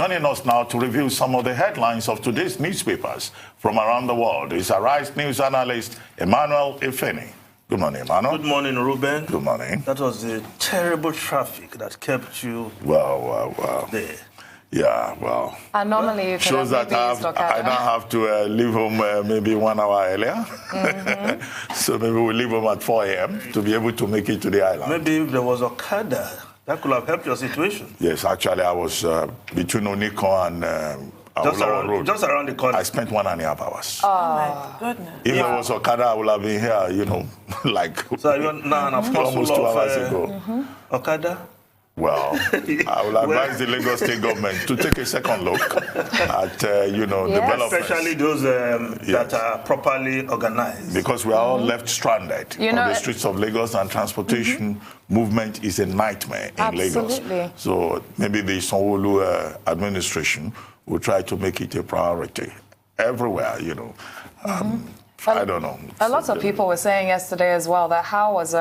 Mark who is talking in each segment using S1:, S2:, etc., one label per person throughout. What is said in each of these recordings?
S1: Joining us now to review some of the headlines of today's newspapers from around the world is Arise News analyst Emmanuel Efeni. Good morning, Emmanuel.
S2: Good morning, Ruben.
S1: Good morning.
S2: That was the terrible traffic that kept you there.
S1: Yeah, well.
S3: And normally you can
S1: shows that I don't have to leave home maybe 1 hour earlier. So maybe we'll leave home at 4 a.m. to be able to make it to the island.
S2: Maybe if there was Okada, that could have helped your situation.
S1: Yes, actually I was between Oniko and Road.
S2: Just around the corner.
S1: I spent 1.5 hours.
S3: Oh, my goodness.
S1: If there was Okada, I would have been here, you know, like
S2: so you're now
S1: almost 2 hours ago.
S2: Okada?
S1: Well, I will advise the Lagos State government to take a second look at, developments.
S2: Especially those that are properly organized.
S1: Because we are all left stranded on the streets of Lagos, and transportation movement is a nightmare in Lagos. So maybe the Sanwo-Olu administration will try to make it a priority everywhere, you know. I don't know.
S3: A lot of people were saying yesterday as well that how was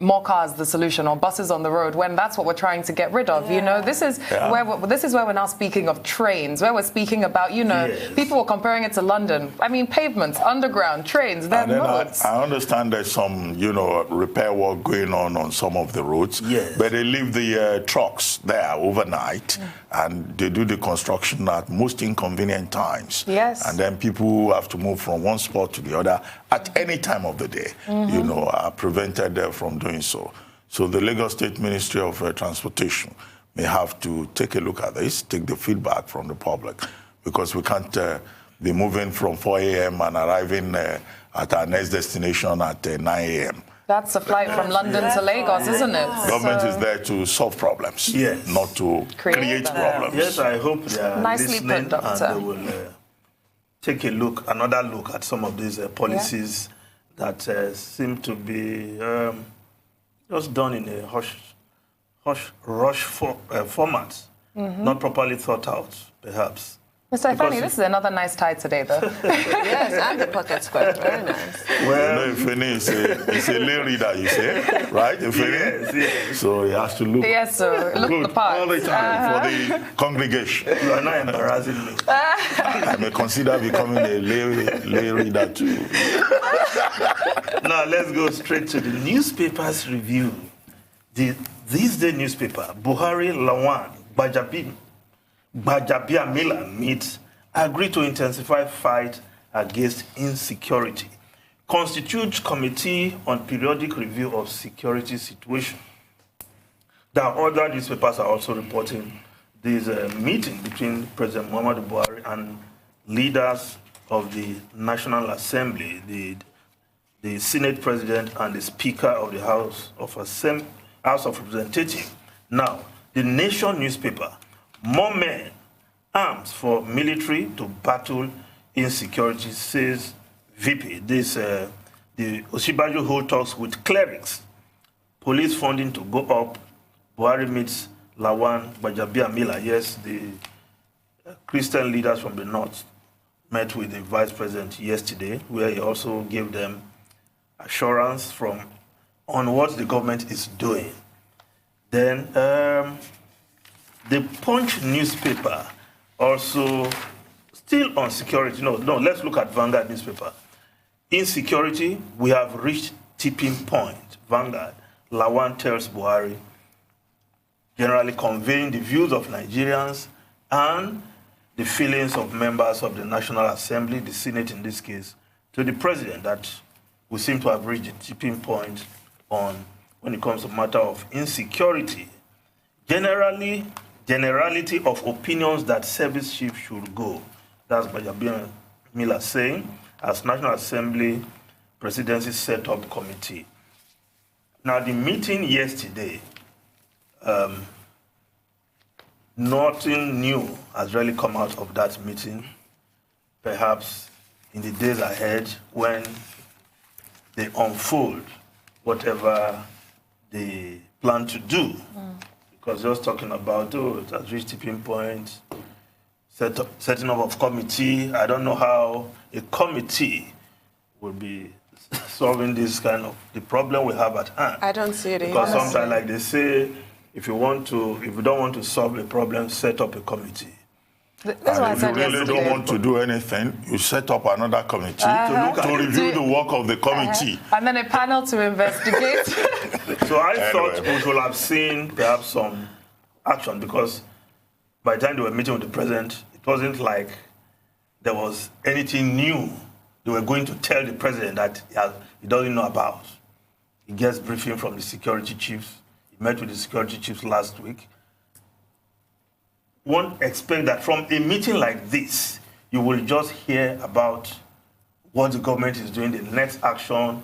S3: more cars the solution, or buses on the road, when that's what we're trying to get rid of. You know, this is where we're now speaking of trains, where we're speaking about, you know, people were comparing it to London. I mean, pavements, underground, trains, they're modes.
S1: I understand there's some, you know, repair work going on some of the roads, but they leave the trucks there overnight and they do the construction at most inconvenient times. And then people have to move from one spot to the other at any time of the day, you know, are prevented from doing so. So the Lagos State Ministry of Transportation may have to take a look at this, take the feedback from the public, because we can't be moving from 4 a.m. and arriving at our next destination at 9 a.m.
S3: That's a flight from London to Lagos, isn't it?
S1: Government is there to solve problems, not to create problems.
S2: Yes, I hope they are listening,
S3: put,
S2: and they will take another look at some of these policies that seem to be just done in a rush format, not properly thought out, perhaps.
S3: Mr. Efeni, this is another nice tie today, though.
S4: Yes, and the pocket square. Very nice.
S1: Well, you know, Efeni is a lay reader, you say, right? Efeni?
S2: Yes.
S1: So he has to look,
S3: look the part.
S1: all the time for the congregation.
S2: You are not embarrassing me.
S1: I may consider becoming a lay reader too.
S2: Now, let's go straight to the newspaper's review. This day newspaper, Buhari, Lawan, Gbajabiamila meet, agree to intensify fight against insecurity. Constitute committee on periodic review of security situation. There are other newspapers are also reporting this meeting between President Muhammadu Buhari and leaders of the National Assembly, the Senate President and the Speaker of the House of Representatives. Now, the Nation newspaper, more men, arms for military to battle insecurity, says VP. The Oshiomhole talks with clerics. Police funding to go up. Buhari meets Lawan, Gbajabiamila. Yes, the Christian leaders from the north met with the vice president yesterday, where he also gave them assurance on what the government is doing. Then the Punch newspaper also still on security. No, let's look at Vanguard newspaper. Insecurity, we have reached tipping point. Vanguard, Lawan tells Buhari, generally conveying the views of Nigerians and the feelings of members of the National Assembly, the Senate in this case, to the president, that we seem to have reached a tipping point when it comes to matter of insecurity. Generality of opinions that service chief should go. That's Gbajabiamila saying, as National Assembly Presidency set up committee. Now, the meeting yesterday, nothing new has really come out of that meeting. Perhaps in the days ahead, when they unfold whatever they plan to do. Because just talking about, it has reached tipping point, setting up of committee. I don't know how a committee will be solving this kind of the problem we have at hand.
S4: I don't see it.
S2: Because sometimes, like they say, if you don't want to solve a problem, set up a committee.
S3: That's why I said
S1: if you really don't want to do anything, you set up another committee to review the work of the committee.
S3: And then a panel to investigate.
S2: So I thought we should have seen perhaps some action, because by the time they were meeting with the president, it wasn't like there was anything new they were going to tell the president that he doesn't know about. He gets briefing from the security chiefs. He met with the security chiefs last week. One expects that from a meeting like this, you will just hear about what the government is doing, the next action.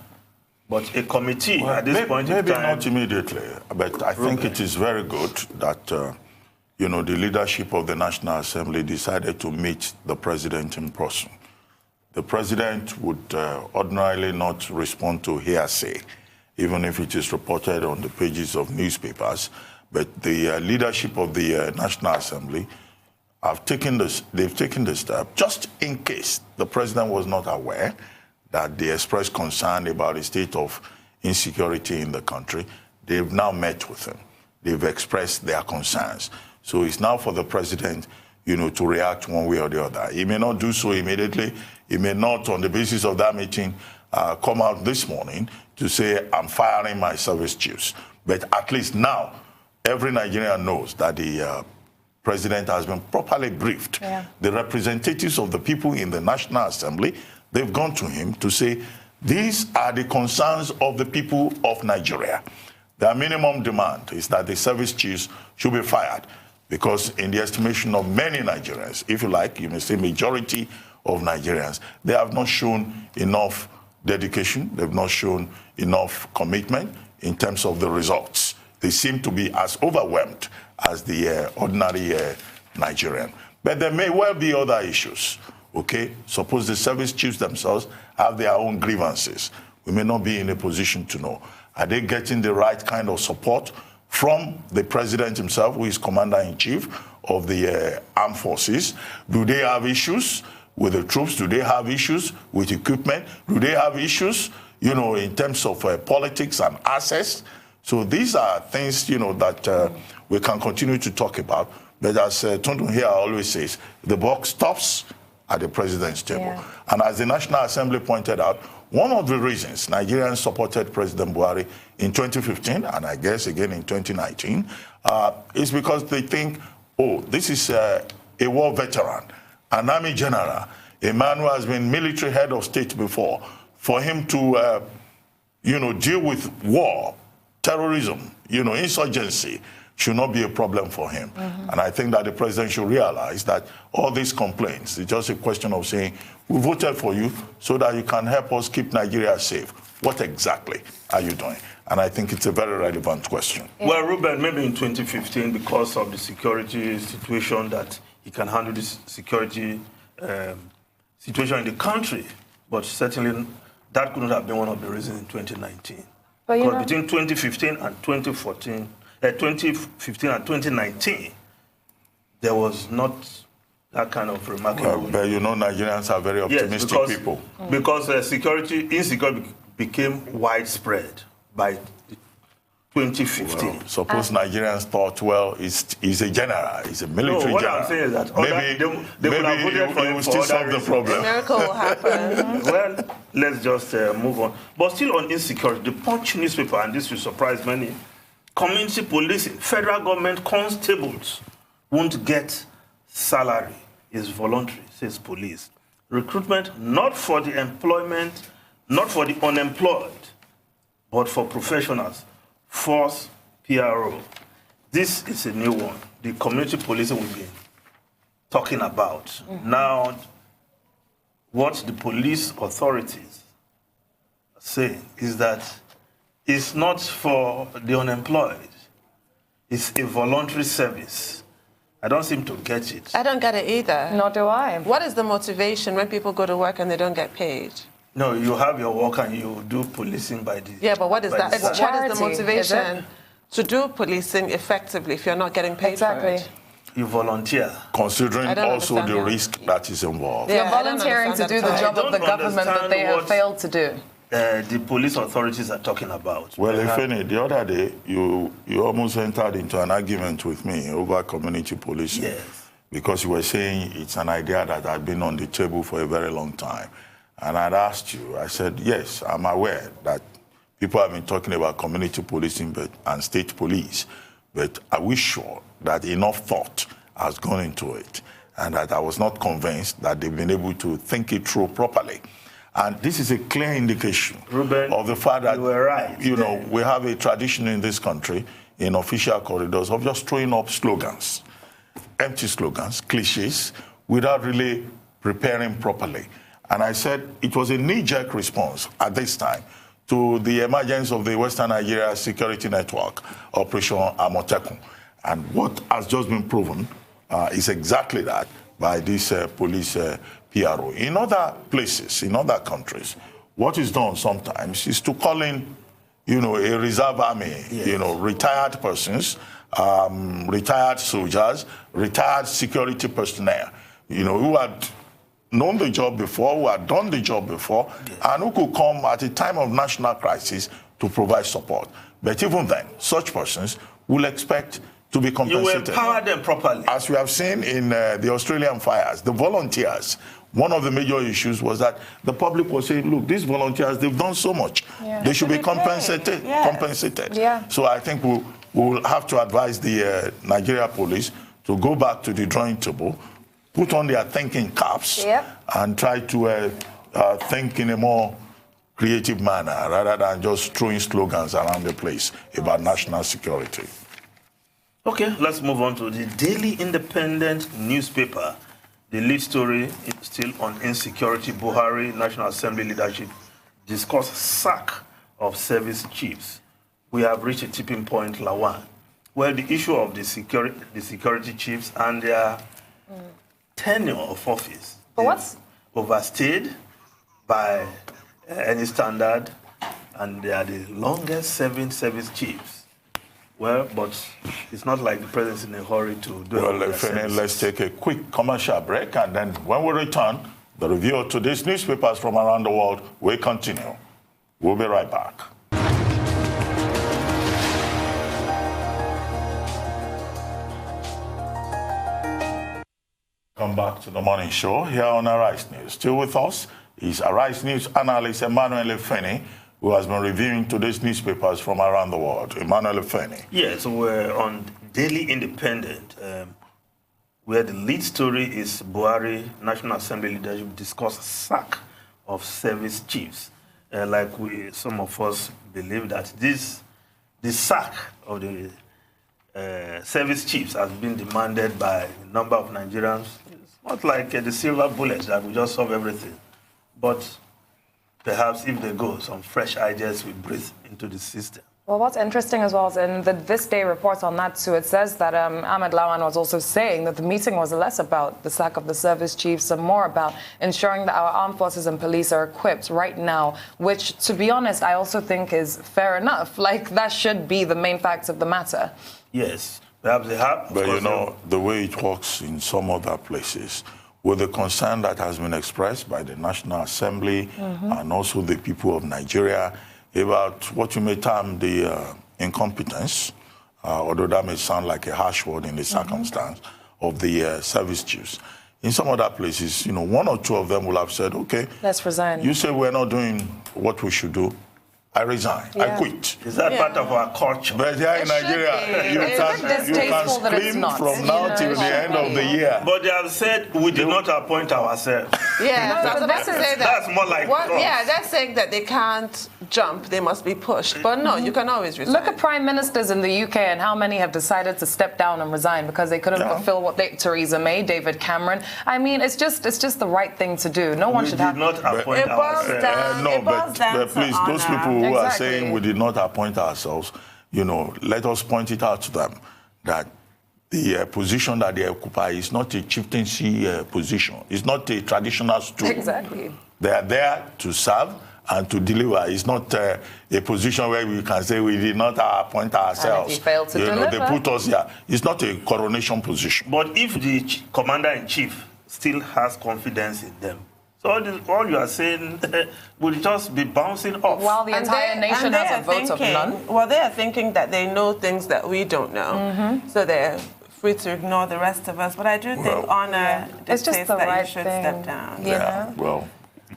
S2: But a committee at this point in time...
S1: Maybe not immediately, but I think it is very good that, the leadership of the National Assembly decided to meet the president in person. The president would ordinarily not respond to hearsay, even if it is reported on the pages of newspapers. But the leadership of the National Assembly they've taken the step, just in case the president was not aware that they expressed concern about the state of insecurity in the country. They've now met with him. They've expressed their concerns. So it's now for the president, to react one way or the other. He may not do so immediately. He may not, on the basis of that meeting, come out this morning to say, I'm firing my service chiefs. But at least now, every Nigerian knows that the president has been properly briefed. Yeah. The representatives of the people in the National Assembly, they've gone to him to say, these are the concerns of the people of Nigeria. Their minimum demand is that the service chiefs should be fired, because in the estimation of many Nigerians, if you like, you may say majority of Nigerians, they have not shown enough dedication, they've not shown enough commitment in terms of the results. They seem to be as overwhelmed as the ordinary Nigerian. But there may well be other issues, okay? Suppose the service chiefs themselves have their own grievances. We may not be in a position to know. Are they getting the right kind of support from the president himself, who is commander-in-chief of the armed forces? Do they have issues with the troops? Do they have issues with equipment? Do they have issues, in terms of politics and access? So these are things, that we can continue to talk about. But as Tontun here always says, the buck stops at the president's table. Yeah. And as the National Assembly pointed out, one of the reasons Nigerians supported President Buhari in 2015, and I guess again in 2019, is because they think, this is a war veteran, an army general, a man who has been military head of state before. For him to, deal with war, terrorism, insurgency, should not be a problem for him. Mm-hmm. And I think that the president should realize that all these complaints, it's just a question of saying, we voted for you so that you can help us keep Nigeria safe. What exactly are you doing? And I think it's a very relevant question.
S2: Yeah. Well, Ruben, maybe in 2015, because of the security situation, that he can handle this security situation in the country, but certainly that could not have been one of the reasons in 2019. Because between 2015 and 2014, 2015 and 2019, there was not that kind of remarkable...
S1: Well, but Nigerians are very optimistic people.
S2: Because insecurity became widespread by 2015.
S1: Well, suppose Nigerians thought, he's a general, he's a military
S2: what
S1: general.
S2: I'm saying is that
S1: Maybe he will still solve the problem.
S4: A miracle will happen.
S2: Well, let's just move on. But still on insecurity, the Punch newspaper, and this will surprise many, community policing, federal government constables won't get salary. It's voluntary, says police. Recruitment not for the unemployed, but for professionals. Force PRO. This is a new one. The community policing we've been talking about. Mm-hmm. Now, what the police authorities are saying is that it's not for the unemployed. It's a voluntary service. I don't seem to get it.
S4: I don't get it either.
S3: Nor do I.
S4: What is the motivation when people go to work and they don't get paid?
S2: No, you have your work and you do policing by the...
S4: Yeah, but what is that?
S3: It's charity,
S4: what is the motivation to do policing effectively if you're not getting paid for it?
S2: You volunteer.
S1: Considering also the risk that is involved.
S3: Yeah, you're volunteering to do the job of the government that they have failed to do.
S2: the police authorities are talking about?
S1: Well, Efeni, the other day, you almost entered into an argument with me over community policing.
S2: Yes.
S1: Because you were saying it's an idea that had been on the table for a very long time. And I'd asked you, I said, yes, I'm aware that people have been talking about community policing and state police, but are we sure that enough thought has gone into it and that I was not convinced that they've been able to think it through properly? And this is a clear indication,
S2: Ruben,
S1: of the fact that,
S2: you were right.
S1: You know, we have a tradition in this country, in official corridors, of just throwing up slogans, empty slogans, cliches, without really preparing properly. And I said it was a knee-jerk response at this time to the emergence of the Western Nigeria Security Network, Operation Amotekun. And what has just been proven is exactly that by this police PRO. In other places, in other countries, what is done sometimes is to call in, you know, a reserve army, yes, you know, retired persons, retired soldiers, retired security personnel, you know, who had known the job before, who had done the job before, yes, and who could come at a time of national crisis to provide support. But even then, such persons will expect to be compensated.
S2: You empower them properly.
S1: As we have seen in the Australian fires, the volunteers, one of the major issues was that the public was saying, look, these volunteers, they've done so much. Yeah. They should be compensated. Yeah. So I think we'll have to advise the Nigeria police to go back to the drawing table, put on their thinking caps, yep, and try to think in a more creative manner rather than just throwing slogans around the place about national security.
S2: Okay, let's move on to the Daily Independent newspaper. The lead story is still on insecurity. Buhari, National Assembly leadership discuss sack of service chiefs. We have reached a tipping point, Lawan, where the issue of the security chiefs and their tenure of office is overstayed by any standard, and they are the longest serving service chiefs. Well, but it's not like the president's in a hurry to do it.
S1: Well, let's take a quick commercial break, and then when we return, the review of today's newspapers from around the world will continue. We'll be right back. Come back to the morning show here on Arise News. Still with us is Arise News analyst Emmanuel Efeni, who has been reviewing today's newspapers from around the world. Emmanuel Efeni.
S2: Yes, we're on Daily Independent, where the lead story is Buhari, National Assembly leadership discuss sack of service chiefs. Like some of us believe that the sack of the service chiefs has been demanded by a number of Nigerians. It's not like the silver bullet that will just solve everything. But perhaps if they go, some fresh ideas will breathe into the system.
S3: Well, what's interesting as well is in the This Day reports on that too, it says that Ahmed Lawan was also saying that the meeting was less about the sack of the service chiefs and more about ensuring that our armed forces and police are equipped right now, which, to be honest, I also think is fair enough. Like, that should be the main facts of the matter.
S2: Yes, perhaps they have.
S1: But you know, the way it works in some other places, with the concern that has been expressed by the National Assembly and also the people of Nigeria about what you may term the incompetence, although that may sound like a harsh word in the circumstance, of the service chiefs. In some other places, you know, one or two of them will have said, okay,
S3: let's resign.
S1: You say we're not doing what we should do. I resign. I quit.
S2: Is that part of our culture?
S1: But here in Nigeria, you can scream from now till the end of the year.
S2: But they have said we did not appoint ourselves.
S4: Yeah,
S2: that's more like
S4: yeah, that's saying that they can't jump, they must be pushed. But no, you can always resign.
S3: Look at prime ministers in the UK and how many have decided to step down and resign because they couldn't fulfill what Theresa May, David Cameron. I mean, it's just the right thing to do. No one should have.
S2: We did not appoint ourselves.
S1: But please, those people who are saying we did not appoint ourselves, you know, let us point it out to them that the position that they occupy is not a chieftaincy position. It's not a traditional stool.
S3: Exactly.
S1: They are there to serve and to deliver. It's not a position where we can say we did not appoint ourselves.
S3: And if you fail to deliver.
S1: They put us here. It's not a coronation position.
S2: But if the commander-in-chief still has confidence in them, So all you are saying will just be bouncing off.
S3: While the entire nation has a vote of none?
S4: Well, they are thinking that they know things that we don't know. So they're free to ignore the rest of us. But I do think honor dictates that you should step down.
S1: Yeah, well,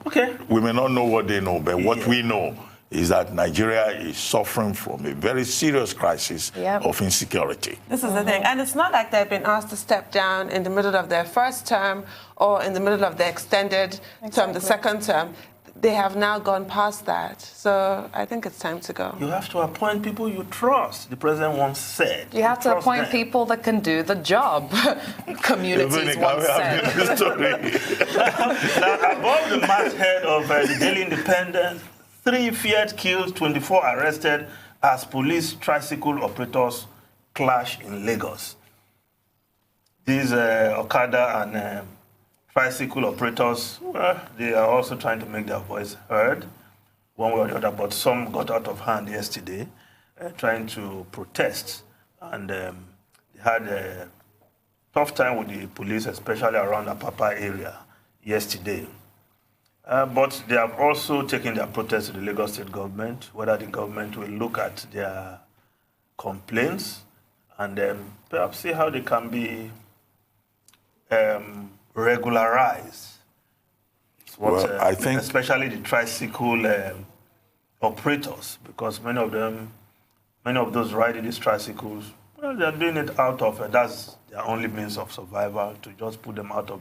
S2: okay.
S1: We may not know what they know, but what we know is that Nigeria is suffering from a very serious crisis of insecurity.
S4: This is the thing. And it's not like they've been asked to step down in the middle of their first term or in the middle of the extended term, the second term. They have now gone past that. So I think it's time to go.
S2: You have to appoint people you trust, the president once said.
S3: You have to appoint people that can do the job, communities once said.
S2: Now, above the masthead of the Daily Independent, 3 Fiat killed, 24 arrested as police tricycle operators clash in Lagos. These Okada and tricycle operators, they are also trying to make their voice heard, one way or the other, but some got out of hand yesterday trying to protest. And they had a tough time with the police, especially around the Apapa area yesterday. But they have also taken their protest to the Lagos state government, whether the government will look at their complaints and perhaps see how they can be regularized.
S1: Well, I think,
S2: especially the tricycle operators, because many of those riding these tricycles, well, they're doing it out of, that's their only means of survival. To just put them out of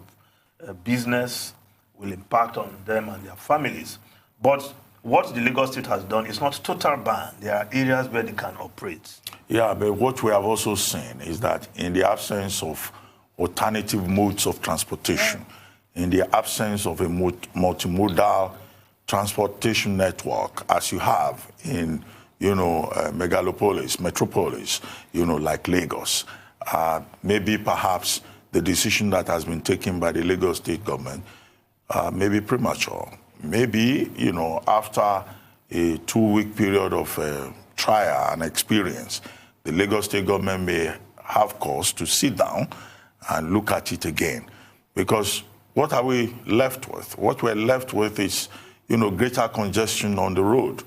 S2: business will impact on them and their families. But what the Lagos state has done is not total ban. There are areas where they can operate. Yeah,
S1: but what we have also seen is that in the absence of alternative modes of transportation, in the absence of a multimodal transportation network, as you have in, megalopolis, metropolis, like Lagos, maybe perhaps the decision that has been taken by the Lagos state government may be premature. Maybe, after a 2-week period of trial and experience, the Lagos state government may have cause to sit down and look at it again. Because what are we left with? What we're left with is, greater congestion on the road,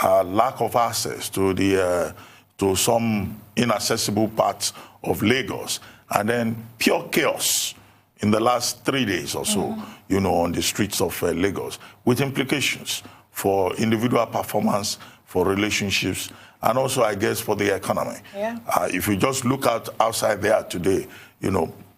S1: lack of access to to some inaccessible parts of Lagos, and then pure chaos in the last 3 days or so, on the streets of Lagos, with implications for individual performance, for relationships, and also, I guess, for the economy.
S3: Yeah.
S1: If you just look outside there today,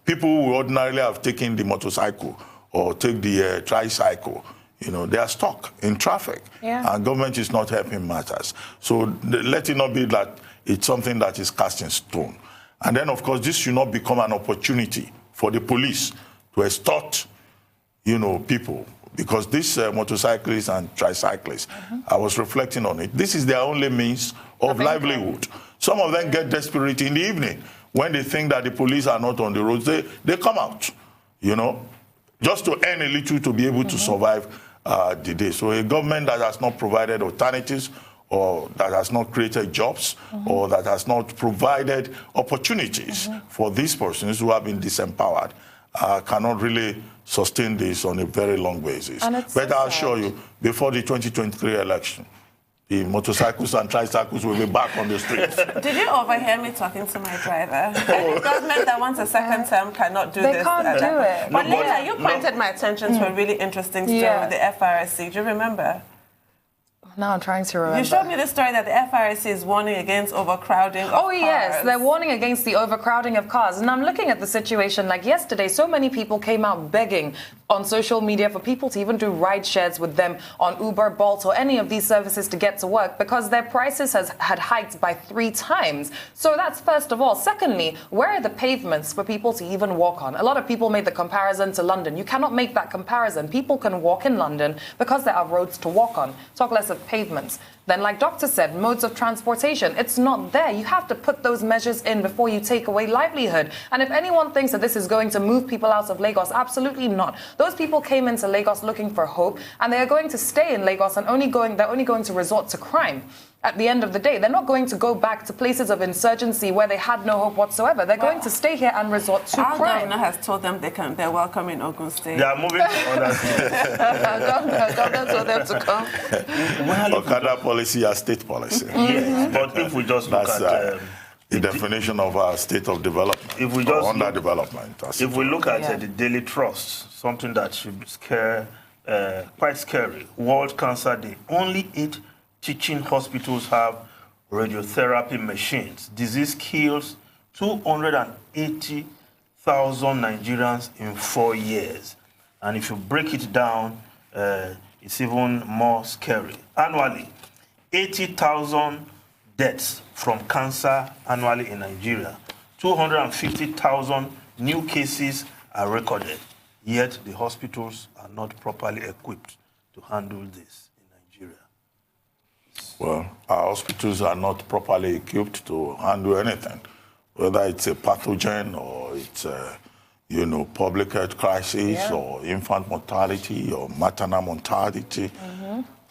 S1: people who ordinarily have taken the motorcycle or take the tricycle, they are stuck in traffic.
S3: Yeah.
S1: And government is not helping matters. So let it not be that it's something that is cast in stone. And then, of course, this should not become an opportunity for the police to extort, people. Because these motorcyclists and tricyclists, I was reflecting on it, this is their only means of livelihood. Some of them get desperate in the evening. When they think that the police are not on the roads, they come out, just to earn a little to be able to survive the day. So a government that has not provided alternatives, or that has not created jobs, or that has not provided opportunities for these persons who have been disempowered, cannot really sustain this on a very long basis. But I'll assure you, before the 2023 election, the motorcycles and tricycles will be back on the streets.
S4: Did you overhear me talking to my driver? The government that wants a second term cannot do this.
S3: They can't do it.
S4: But Leila, you pointed my attention to a really interesting story with the FRSC. Do you remember?
S3: Now I'm trying to remember.
S4: You showed me the story that the FRSC is warning against overcrowding of cars.
S3: Yes, they're warning against the overcrowding of cars. And I'm looking at the situation like yesterday, so many people came out begging on social media for people to even do ride shares with them on Uber, Bolt, or any of these services to get to work because their prices had hiked by 3 times. So that's first of all. Secondly, where are the pavements for people to even walk on? A lot of people made the comparison to London. You cannot make that comparison. People can walk in London because there are roads to walk on. Talk less of pavements. Then, like Doctor said, modes of transportation, it's not there. You have to put those measures in before you take away livelihood. And if anyone thinks that this is going to move people out of Lagos, absolutely not. Those people came into Lagos looking for hope, and they are going to stay in Lagos and they're only going to resort to crime. at the end of the day. They're not going to go back to places of insurgency where they had no hope whatsoever. They're going to stay here and resort to
S4: our
S3: crime.
S4: governor has told them they're welcome in Ogun State.
S2: They are moving to other states.
S4: Our governor told them to come.
S1: Okada policy are state policy.
S2: Yes, but if we just look at...
S1: the definition of our state of development,
S2: if we just
S1: underdevelopment.
S2: If we look at the Daily Trust, something that should be quite scary, World Cancer Day, only 8 teaching hospitals have radiotherapy machines. Disease kills 280,000 Nigerians in 4 years. And if you break it down, it's even more scary. Annually, 80,000 deaths from cancer annually in Nigeria. 250,000 new cases are recorded, yet the hospitals are not properly equipped to handle this in Nigeria.
S1: Well, our hospitals are not properly equipped to handle anything, whether it's a pathogen or it's a, public health crisis or infant mortality or maternal mortality.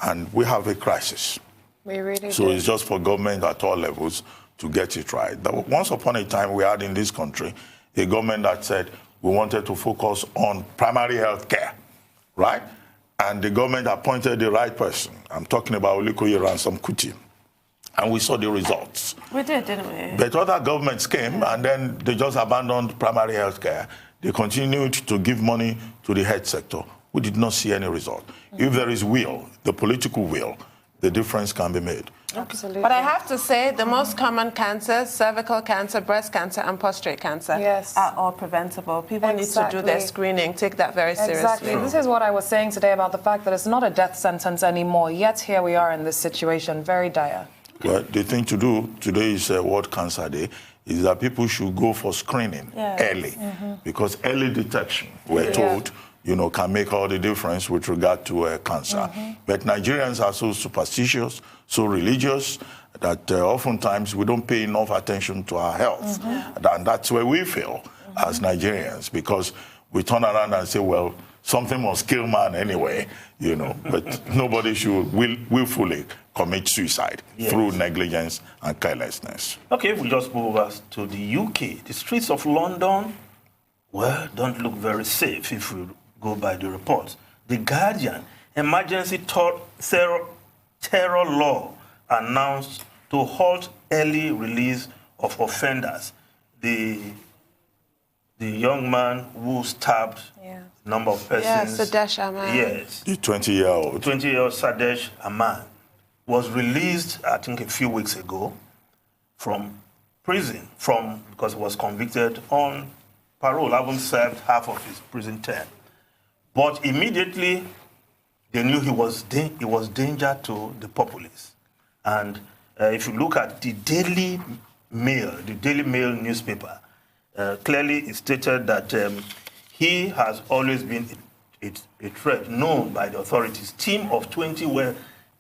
S1: And we have a crisis.
S3: We really
S1: So
S3: do.
S1: it's just for government at all levels to get it right. Once upon a time, we had in this country a government that said we wanted to focus on primary health care, right? And the government appointed the right person. I'm talking about Olikoye Ransom Kuti. And we saw the results.
S4: We did, didn't we?
S1: But other governments came and then they just abandoned primary health care. They continued to give money to the health sector. We did not see any result. If there is will, the political will, the difference can be made.
S3: Absolutely.
S4: But I have to say, the most common cancers, cervical cancer, breast cancer, and prostate cancer, are all preventable. People need to do their screening, take that very seriously.
S3: Exactly. This is what I was saying today about the fact that it's not a death sentence anymore, yet here we are in this situation, very dire.
S1: Well, the thing to do, today is World Cancer Day, is that people should go for screening early. Because early detection, we're told, can make all the difference with regard to cancer. But Nigerians are so superstitious, so religious, that oftentimes we don't pay enough attention to our health. And that's where we fail as Nigerians, because we turn around and say, well, something must kill man anyway, but nobody should willfully commit suicide through negligence and carelessness.
S2: Okay, if we just move over to the UK, the streets of London, well, don't look very safe if we go by the reports. The Guardian, emergency terror law announced to halt early release of offenders. The young man who stabbed a number of persons.
S4: Sadesh Aman.
S1: Yes. The 20-year-old.
S2: 20-year-old Sadesh Aman was released, I think, a few weeks ago from prison because he was convicted on parole, having served half of his prison term. But immediately, they knew he was danger to the populace. And if you look at the Daily Mail newspaper, clearly it stated that he has always been a threat known by the authorities. Team of 20 were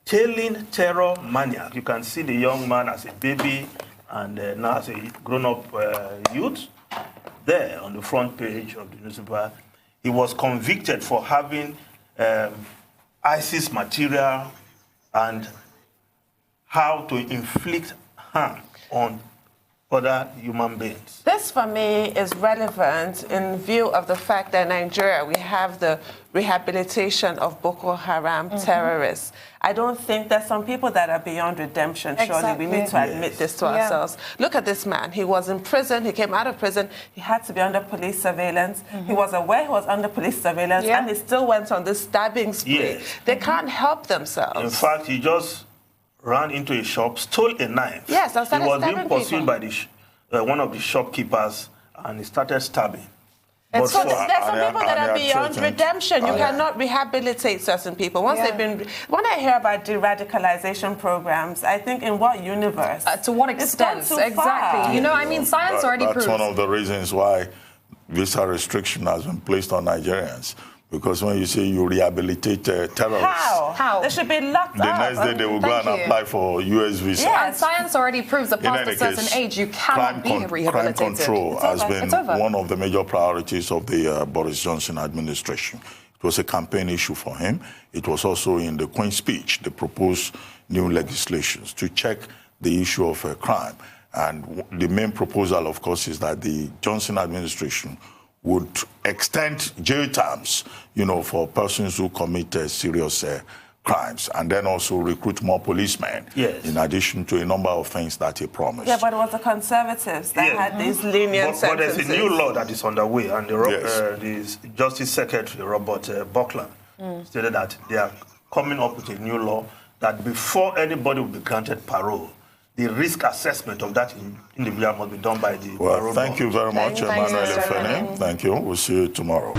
S2: tailing terror maniac. You can see the young man as a baby and now as a grown-up youth there on the front page of the newspaper. He was convicted for having ISIS material and how to inflict harm on other human beings.
S4: This, for me, is relevant in view of the fact that in Nigeria we have the rehabilitation of Boko Haram terrorists. I don't think there's some people that are beyond redemption. Surely we need to admit this to ourselves. Look at this man. He was in prison. He came out of prison. He had to be under police surveillance. He was aware he was under police surveillance, and he still went on this stabbing spree. They can't help themselves.
S2: In fact, he just ran into a shop, stole a knife.
S4: Yes, and started
S2: he was being
S4: stabbing
S2: pursued by one of the shopkeepers, and he started stabbing.
S4: And so there's some people that are beyond redemption. You cannot rehabilitate certain people. Once they've been... When I hear about de-radicalization programs, I think in what universe?
S3: To what extent? Exactly.
S4: Far.
S3: I mean, science already proves.
S1: That's one of the reasons why visa restriction has been placed on Nigerians. Because when you say you rehabilitate terrorists...
S4: How? They should be locked up.
S1: The next day they will go and apply for U.S. visa.
S3: Yeah, and science already proves that past a certain age, you cannot be rehabilitated.
S1: Crime control has been one of the major priorities of the Boris Johnson administration. It was a campaign issue for him. It was also in the Queen's speech. They proposed, new legislations to check the issue of crime. And the main proposal, of course, is that the Johnson administration would extend jail terms, for persons who commit serious crimes, and then also recruit more policemen, in addition to a number of things that he promised.
S4: Yeah, but it was the Conservatives that had these lenient sentences.
S2: But there's a new law that is underway, and the Justice Secretary, Robert Buckland, stated that they are coming up with a new law that before anybody will be granted parole, the risk assessment of that individual must be done by the parole board.
S1: Thank you very much, Emmanuel Efeni. Thank you. We'll see you tomorrow.